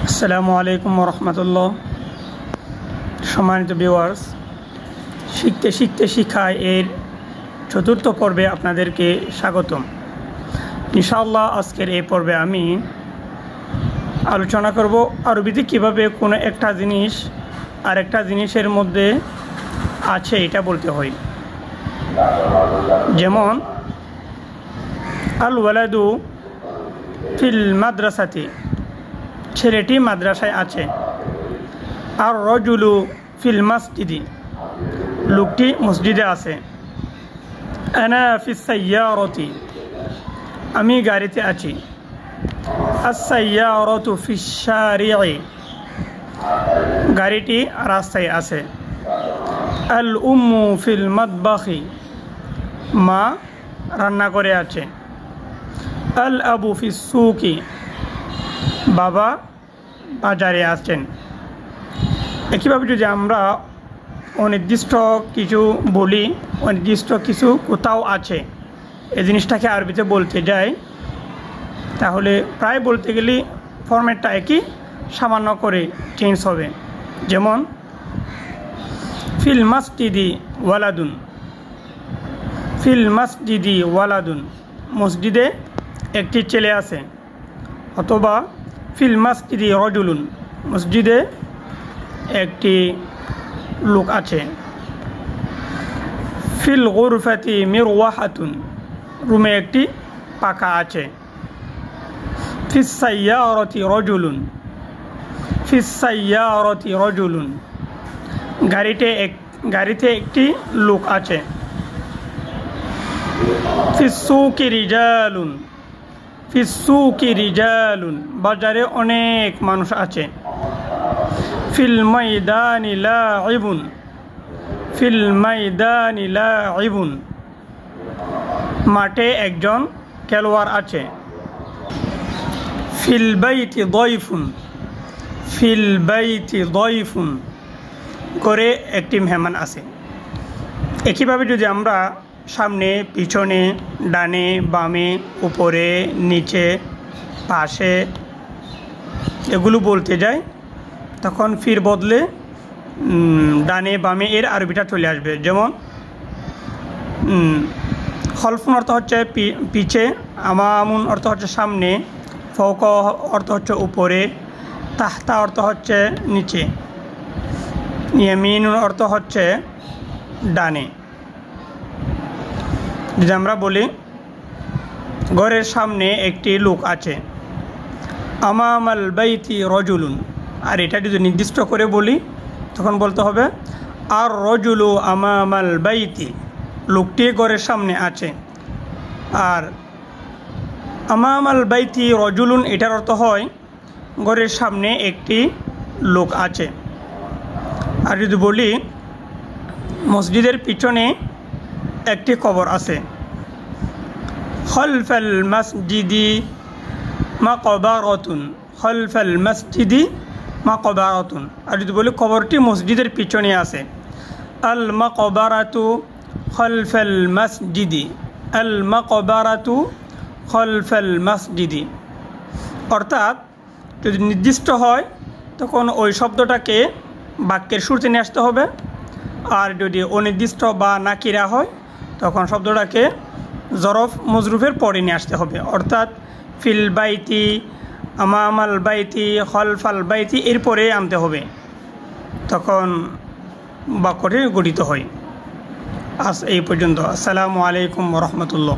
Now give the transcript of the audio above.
আসসালামু আলাইকুম রহমতুল্লাহ। সম্মানিত ভিউয়ার্স, শিখতে শিখতে শিখায় এর চতুর্থ পর্বে আপনাদেরকে স্বাগতম। ইনশাআল্লাহ আজকের এই পর্বে আমি আলোচনা করব আরবিতে কীভাবে কোনো একটা জিনিস আর একটা জিনিসের মধ্যে আছে এটা বলতে হয়। যেমন আল ওয়ালাদু ফিল মাদ্রাসাতি, ছেলেটি মাদ্রাসায় আছে। আর রজুলু ফিল মসজিদি, লোকটি মসজিদে আছে। আনা ফিস সাইয়ারতি, আমি গাড়িতে আছি। আস সাইয়ারতু ফিস শারি'i, গাড়িটি রাস্তায় আছে। আল উম্মু ফিল মাতবাখি, মা রান্না করে আছে। আল আবু ফিস সুকি, বাবা বাজারে আছেন। একইভাবে যদি আমরা অনির্দিষ্ট কিছু বলি, অনির্দিষ্ট কিছু কোথাও আছে, এই জিনিসটাকে আরবিতে বলতে যাই, তাহলে প্রায় বলতে গেলে ফরম্যাটটা একই, সামান্য করে চেঞ্জ হবে। যেমন ফিল মসজিদি ওয়ালাদুন, ফিল মসজিদি ওয়ালাদুন, মসজিদে একটি ছেলে আছে। অথবা ফিল মসজিদি রজুলুন, মসজিদে একটি লোক আছে। ফিল গুরফাতি মিরওয়াহাতুন, রুমে একটি পাখা আছে। ফিস সাইয়ারতি রজুলুন, ফিস সাইয়ারতি রজুলুন, গাড়িতে একটি লোক আছে। ফিস সুকি রিজালুন, ফিস সুকি রিজালুন, বাজারে অনেক মানুষ আছে। ফিল ময়দানি লাইবুন, ফিল ময়দানি লাইবুন, মাঠে একজন খেলোয়াড় আছে। ফিল বাইতি দয়ফুন, ফিল বাইতি দয়ফুন, করে একটি মেহমান আছে। একইভাবে যদি আমরা সামনে পিছনে ডানে বামে উপরে নিচে পাশে এগুলো বলতে যাই, তখন ফির বদলে ডানে বামে এর আরবিটা চলে আসবে। যেমন খলফুন অর্থ হচ্ছে পিছে, আমামুন অর্থ হচ্ছে সামনে, ফৌক অর্থ হচ্ছে উপরে, তাহতা অর্থ হচ্ছে নিচে, ইয়ামিনুন অর্থ হচ্ছে ডানে। যদি আমরা বলি ঘরের সামনে একটি লোক আছে, আমামাল বাইতি রজুলুন, আর এটা যদি নির্দিষ্ট করে বলি তখন বলতে হবে আর রজুলু আমামাল বাইতি, লোকটি ঘরের সামনে আছে। আর আমামাল বাইতি রজুলুন এটার অর্থ হয় ঘরের সামনে একটি লোক আছে। আর যদি বলি মসজিদের পিছনে একটি কবর আছে, খলফাল মসজিদি মাকবারাতুন, খলফাল মসজিদি মাকবারাতুন। আর যদি বলি কবরটি মসজিদের পিছনে আছে, আল মাকবারাতু খলফাল মসজিদি, আল মাকবারাতু খলফাল মসজিদি। অর্থাৎ যদি নির্দিষ্ট হয় তখন ওই শব্দটাকে বাক্যের শুরুতে নিয়ে আসতে হবে। আর যদি অনির্দিষ্ট বা নাকিরা হয় তখন শব্দটাকে জরফ মজরুফের পরে নিয়ে আসতে হবে। অর্থাৎ ফিল বাইতি, আমামাল বাইতি, খলফাল বাইতি এরপরে আনতে হবে, তখন বাক্যটি গঠিত হয়। আজ এই পর্যন্ত। আসসালামু আলাইকুম রহমতুল্লাহ।